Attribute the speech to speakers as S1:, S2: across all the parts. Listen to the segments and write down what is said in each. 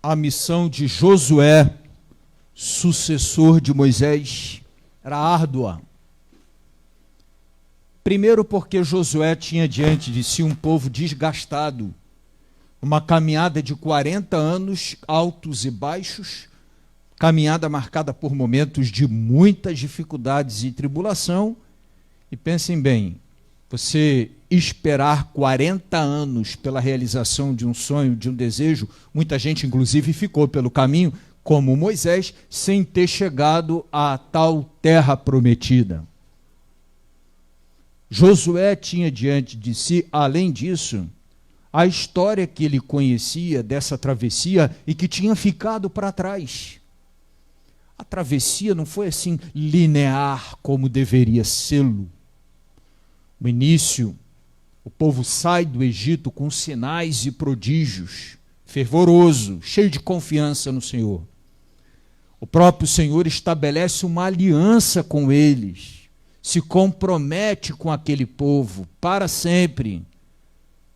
S1: a missão de Josué, sucessor de Moisés, era árdua. Primeiro porque Josué tinha diante de si um povo desgastado, uma caminhada de 40 anos, altos e baixos, caminhada marcada por momentos de muitas dificuldades e tribulação. E pensem bem, você esperar 40 anos pela realização de um sonho, de um desejo, muita gente inclusive ficou pelo caminho, como Moisés, sem ter chegado à tal terra prometida. Josué tinha diante de si, além disso, a história que ele conhecia dessa travessia e que tinha ficado para trás. A travessia não foi assim linear como deveria ser-lo. No início, o povo sai do Egito com sinais e prodígios, fervoroso, cheio de confiança no Senhor. O próprio Senhor estabelece uma aliança com eles, se compromete com aquele povo para sempre.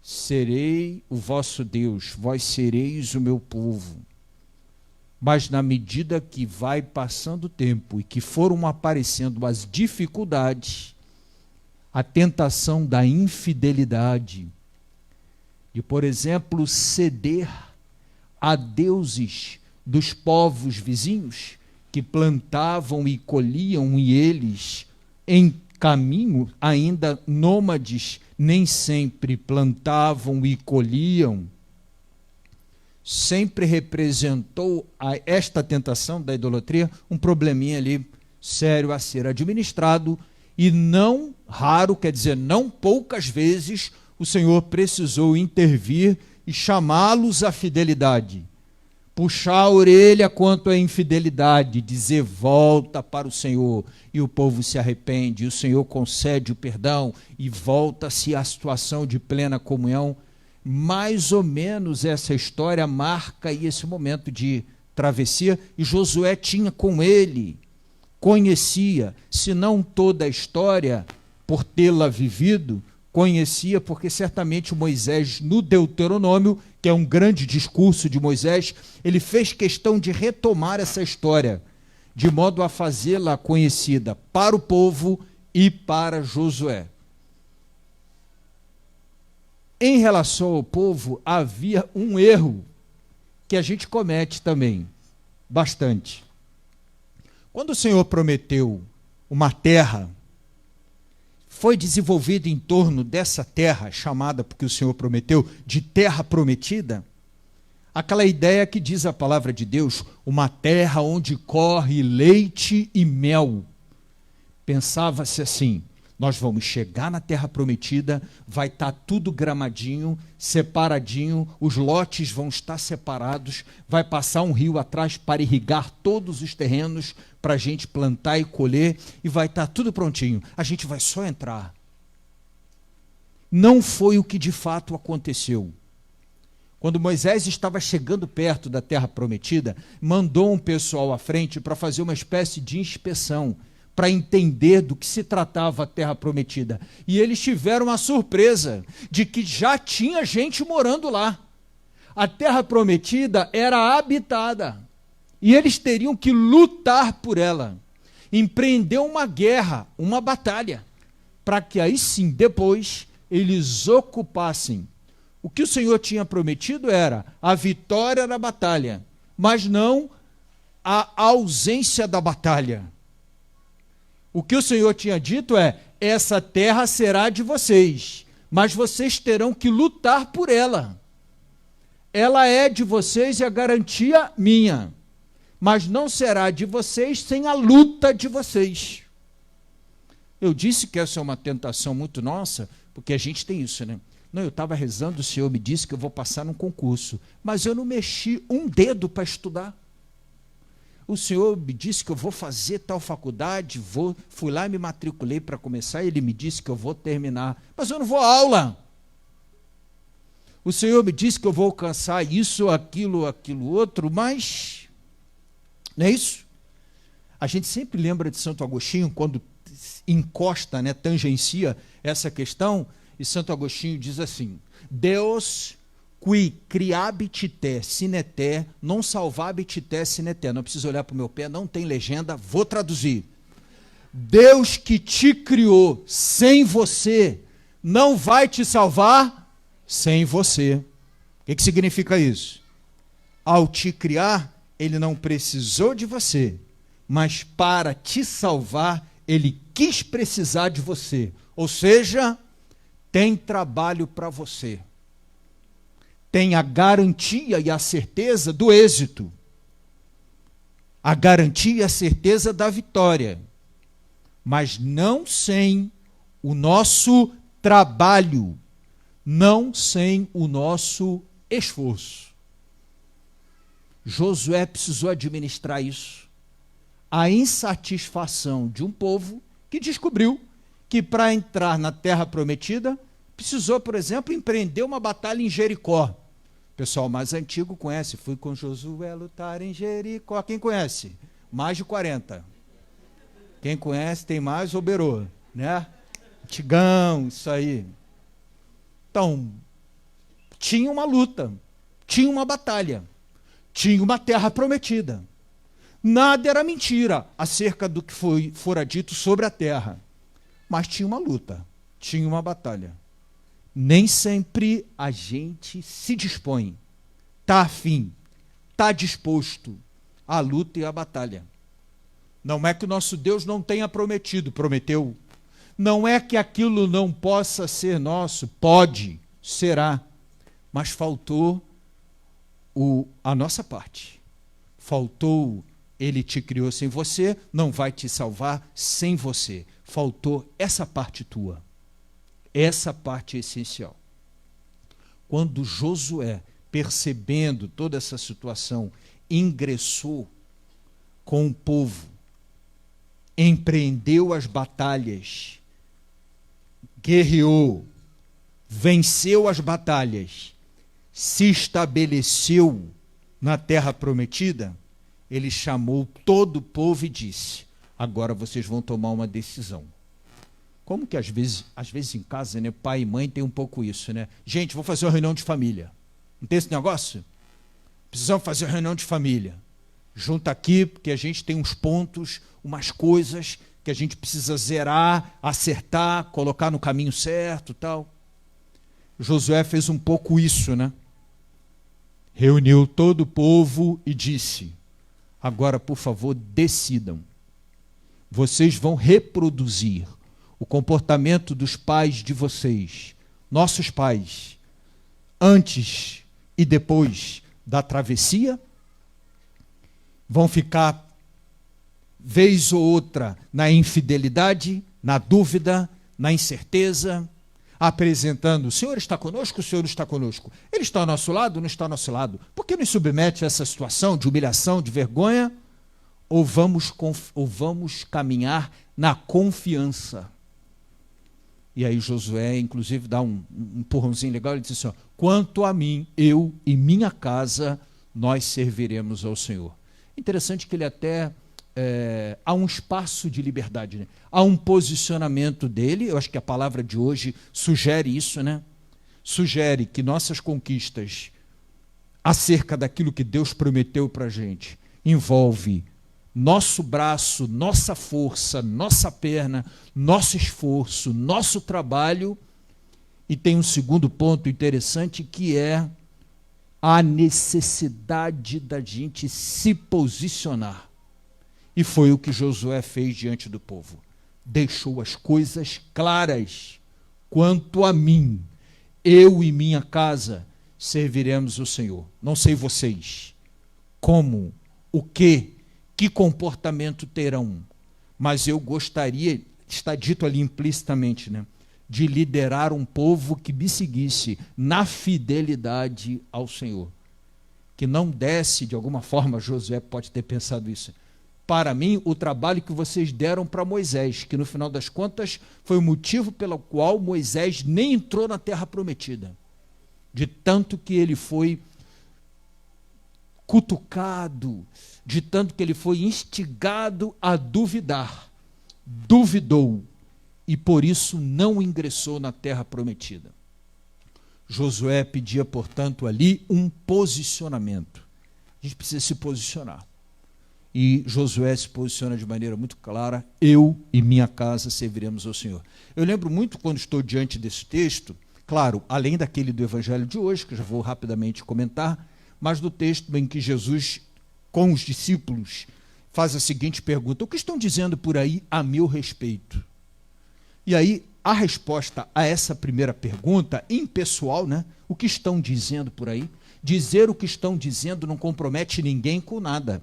S1: Serei o vosso Deus, vós sereis o meu povo. Mas na medida que vai passando o tempo e que foram aparecendo as dificuldades, a tentação da infidelidade, de, por exemplo, ceder a deuses dos povos vizinhos que plantavam e colhiam, e eles, em caminho, ainda nômades, nem sempre plantavam e colhiam, sempre representou esta tentação da idolatria um probleminha ali sério a ser administrado. E não raro, quer dizer, não poucas vezes, o Senhor precisou intervir e chamá-los à fidelidade. Puxar a orelha quanto à infidelidade, dizer volta para o Senhor. E o povo se arrepende, e o Senhor concede o perdão e volta-se à situação de plena comunhão. Mais ou menos essa história marca aí esse momento de travessia, e Josué tinha com ele, conhecia, se não toda a história, por tê-la vivido, conhecia, porque certamente Moisés, no Deuteronômio, que é um grande discurso de Moisés, ele fez questão de retomar essa história, de modo a fazê-la conhecida para o povo e para Josué. Em relação ao povo, havia um erro que a gente comete também, bastante. Quando o Senhor prometeu uma terra, foi desenvolvida em torno dessa terra, chamada, porque o Senhor prometeu, de terra prometida, aquela ideia que diz a palavra de Deus, uma terra onde corre leite e mel. Pensava-se assim, nós vamos chegar na terra prometida, vai estar tudo gramadinho, separadinho, os lotes vão estar separados, vai passar um rio atrás para irrigar todos os terrenos, para a gente plantar e colher, e vai estar tudo prontinho. A gente vai só entrar. Não foi o que de fato aconteceu. Quando Moisés estava chegando perto da terra prometida, mandou um pessoal à frente para fazer uma espécie de inspeção, para entender do que se tratava a terra prometida. E eles tiveram a surpresa de que já tinha gente morando lá. A terra prometida era habitada. E eles teriam que lutar por ela. Empreender uma guerra, uma batalha, para que aí sim, depois, eles ocupassem. O que o Senhor tinha prometido era a vitória na batalha, mas não a ausência da batalha. O que o Senhor tinha dito é, essa terra será de vocês, mas vocês terão que lutar por ela. Ela é de vocês e a garantia minha, mas não será de vocês sem a luta de vocês. Eu disse que essa é uma tentação muito nossa, porque a gente tem isso, né? Não, eu estava rezando, o Senhor me disse que eu vou passar num concurso, mas eu não mexi um dedo para estudar. O Senhor me disse que eu vou fazer tal faculdade, fui lá e me matriculei para começar, ele me disse que eu vou terminar, mas eu não vou à aula. O Senhor me disse que eu vou alcançar isso, aquilo outro, mas não é isso? A gente sempre lembra de Santo Agostinho, quando encosta, tangencia essa questão, e Santo Agostinho diz assim, Deus Qui criabit te sine te, non salvabit te sine te. Não preciso olhar para o meu pé, não tem legenda, vou traduzir. Deus que te criou sem você, não vai te salvar sem você. O que significa isso? Ao te criar, ele não precisou de você, mas para te salvar, ele quis precisar de você. Ou seja, tem trabalho para você. Tem a garantia e a certeza do êxito. A garantia e a certeza da vitória. Mas não sem o nosso trabalho, não sem o nosso esforço. Josué precisou administrar isso. A insatisfação de um povo que descobriu que para entrar na terra prometida, precisou, por exemplo, empreender uma batalha em Jericó. O pessoal mais antigo conhece, fui com Josué lutar em Jericó. Quem conhece? Mais de 40. Quem conhece tem mais, oberô, né? Antigão, isso aí. Então, tinha uma luta, tinha uma batalha, tinha uma terra prometida. Nada era mentira acerca do que fora dito sobre a terra. Mas tinha uma luta, tinha uma batalha. Nem sempre a gente se dispõe, está afim, está disposto à luta e à batalha. Não é que o nosso Deus não tenha prometido, prometeu. Não é que aquilo não possa ser nosso, pode, será. Mas faltou a nossa parte. Faltou, ele te criou sem você, não vai te salvar sem você. Faltou essa parte tua. Essa parte é essencial. Quando Josué, percebendo toda essa situação, ingressou com o povo, empreendeu as batalhas, guerreou, venceu as batalhas, se estabeleceu na terra prometida, ele chamou todo o povo e disse: agora vocês vão tomar uma decisão. Como que às vezes em casa, né, pai e mãe tem um pouco isso, né? Gente, vou fazer uma reunião de família. Não tem esse negócio? Precisamos fazer uma reunião de família. Junta aqui, porque a gente tem uns pontos, umas coisas que a gente precisa zerar, acertar, colocar no caminho certo, tal. Josué fez um pouco isso, né? Reuniu todo o povo e disse: agora, por favor, decidam. Vocês vão reproduzir o comportamento dos pais de vocês, nossos pais, antes e depois da travessia? Vão ficar, vez ou outra, na infidelidade, na dúvida, na incerteza, apresentando: o Senhor está conosco, o Senhor está conosco. Ele está ao nosso lado, não está ao nosso lado. Por que nos submete a essa situação de humilhação, de vergonha? Ou vamos caminhar na confiança? E aí Josué, inclusive, dá um empurrãozinho legal, ele diz assim: ó, quanto a mim, eu e minha casa, nós serviremos ao Senhor. Interessante que ele até, há um espaço de liberdade, né? Há um posicionamento dele, eu acho que a palavra de hoje sugere isso, né? Sugere que nossas conquistas acerca daquilo que Deus prometeu para a gente envolve nosso braço, nossa força, nossa perna, nosso esforço, nosso trabalho. E tem um segundo ponto interessante, que é a necessidade da gente se posicionar. E foi o que Josué fez diante do povo. Deixou as coisas claras. Quanto a mim, eu e minha casa serviremos o Senhor. Não sei vocês, como, o que comportamento terão, mas eu gostaria, está dito ali implicitamente, né, de liderar um povo que me seguisse na fidelidade ao Senhor. Que não desse, de alguma forma, Josué pode ter pensado isso, para mim, o trabalho que vocês deram para Moisés, que no final das contas foi o motivo pelo qual Moisés nem entrou na terra prometida, de tanto que ele foi cutucado, de tanto que ele foi instigado a duvidar. Duvidou e por isso não ingressou na terra prometida. Josué pedia, portanto, ali um posicionamento. A gente precisa se posicionar. E Josué se posiciona de maneira muito clara: eu e minha casa serviremos ao Senhor. Eu lembro muito, quando estou diante desse texto, claro, além daquele do Evangelho de hoje, que eu já vou rapidamente comentar, mas do texto em que Jesus, com os discípulos, faz a seguinte pergunta: o que estão dizendo por aí a meu respeito? E aí, a resposta a essa primeira pergunta, impessoal, né? O que estão dizendo por aí? Dizer o que estão dizendo não compromete ninguém com nada.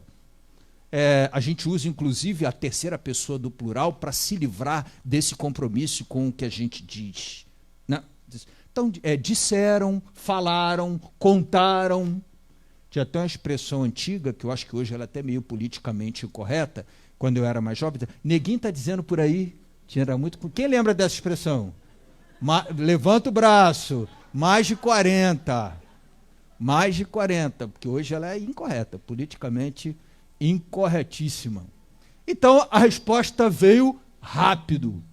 S1: A gente usa, inclusive, a terceira pessoa do plural para se livrar desse compromisso com o que a gente diz. Né? Então, disseram, falaram, contaram. Tinha até uma expressão antiga, que eu acho que hoje ela é até meio politicamente incorreta, quando eu era mais jovem: neguinho está dizendo por aí. Tinha muito. Quem lembra dessa expressão? Levanta o braço. Mais de 40. Mais de 40, porque hoje ela é incorreta, politicamente incorretíssima. Então, a resposta veio rápido,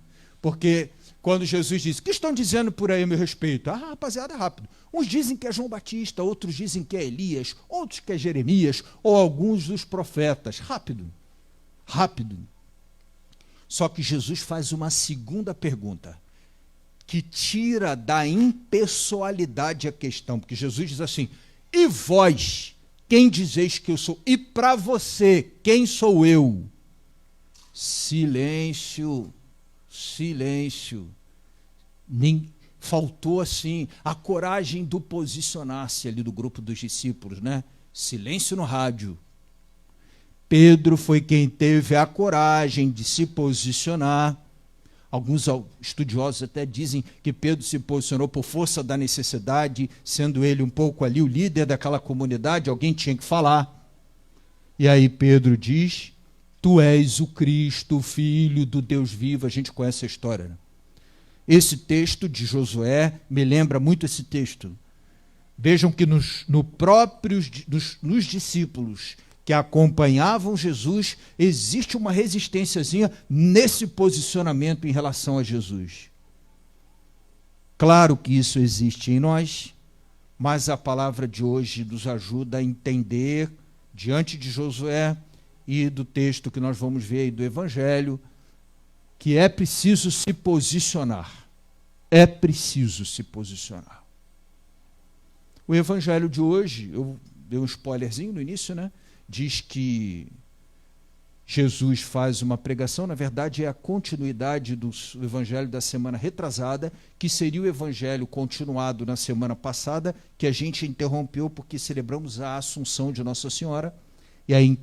S1: porque quando Jesus disse: o que estão dizendo por aí a meu respeito? Rapaziada, é rápido. Uns dizem que é João Batista, outros dizem que é Elias, outros que é Jeremias, ou alguns dos profetas. Rápido, rápido. Só que Jesus faz uma segunda pergunta, que tira da impessoalidade a questão, porque Jesus diz assim: e vós, quem dizeis que eu sou? E para você, quem sou eu? Silêncio, silêncio. Faltou assim a coragem do posicionar-se ali do grupo dos discípulos, né? Silêncio no rádio. Pedro foi quem teve a coragem de se posicionar. Alguns estudiosos até dizem que Pedro se posicionou por força da necessidade, sendo ele um pouco ali o líder daquela comunidade, alguém tinha que falar. E aí Pedro diz: tu és o Cristo, o Filho do Deus vivo. A gente conhece a história, né? Esse texto de Josué me lembra muito esse texto. Vejam que nos discípulos que acompanhavam Jesus, existe uma resistênciazinha nesse posicionamento em relação a Jesus. Claro que isso existe em nós, mas a palavra de hoje nos ajuda a entender, diante de Josué e do texto que nós vamos ver aí do Evangelho, que é preciso se posicionar. É preciso se posicionar. O Evangelho de hoje, eu dei um spoilerzinho no início, né? Diz que Jesus faz uma pregação, na verdade é a continuidade do evangelho da semana retrasada, que seria o evangelho continuado na semana passada, que a gente interrompeu porque celebramos a Assunção de Nossa Senhora, e aí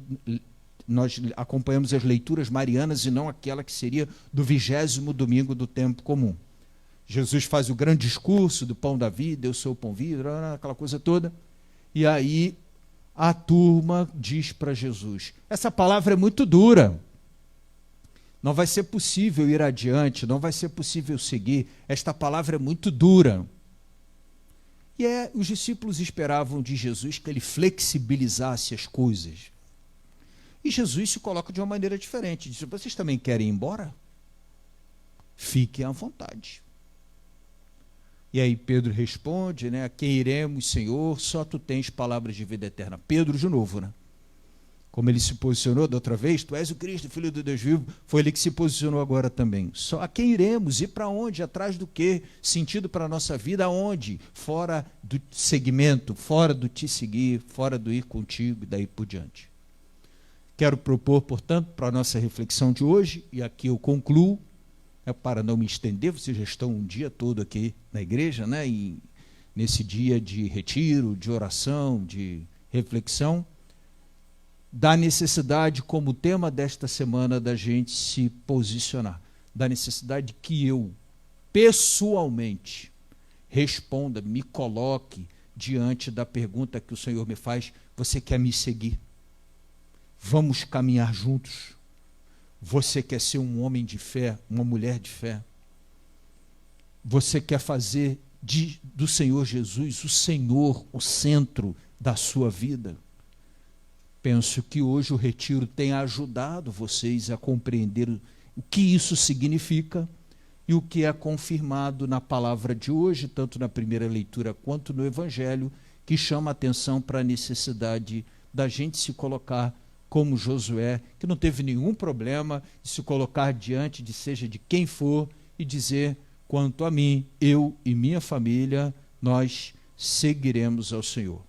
S1: nós acompanhamos as leituras marianas e não aquela que seria do 20º domingo do tempo comum. Jesus faz o grande discurso do pão da vida, eu sou o pão vivo, aquela coisa toda, e aí a turma diz para Jesus: essa palavra é muito dura, não vai ser possível ir adiante, não vai ser possível seguir, esta palavra é muito dura. E os discípulos esperavam de Jesus que ele flexibilizasse as coisas. E Jesus se coloca de uma maneira diferente, diz: vocês também querem ir embora? Fiquem à vontade. E aí Pedro responde, né? A quem iremos, Senhor? Só tu tens palavras de vida eterna. Pedro de novo, né? Como ele se posicionou da outra vez: tu és o Cristo, Filho do Deus vivo. Foi ele que se posicionou agora também. Só a quem iremos? E para onde? Atrás do quê? Sentido para a nossa vida aonde? Fora do segmento, fora do te seguir, fora do ir contigo e daí por diante. Quero propor, portanto, para a nossa reflexão de hoje, e aqui eu concluo, para não me estender, vocês já estão um dia todo aqui na igreja, né? E nesse dia de retiro, de oração, de reflexão, da necessidade, como tema desta semana, da gente se posicionar, da necessidade que eu, pessoalmente, responda, me coloque diante da pergunta que o Senhor me faz: você quer me seguir? Vamos caminhar juntos? Você quer ser um homem de fé, uma mulher de fé? Você quer fazer do Senhor Jesus o Senhor, o centro da sua vida? Penso que hoje o retiro tem ajudado vocês a compreender o que isso significa e o que é confirmado na palavra de hoje, tanto na primeira leitura quanto no Evangelho, que chama a atenção para a necessidade da gente se colocar como Josué, que não teve nenhum problema de se colocar diante de seja de quem for e dizer: quanto a mim, eu e minha família, nós seguiremos ao Senhor.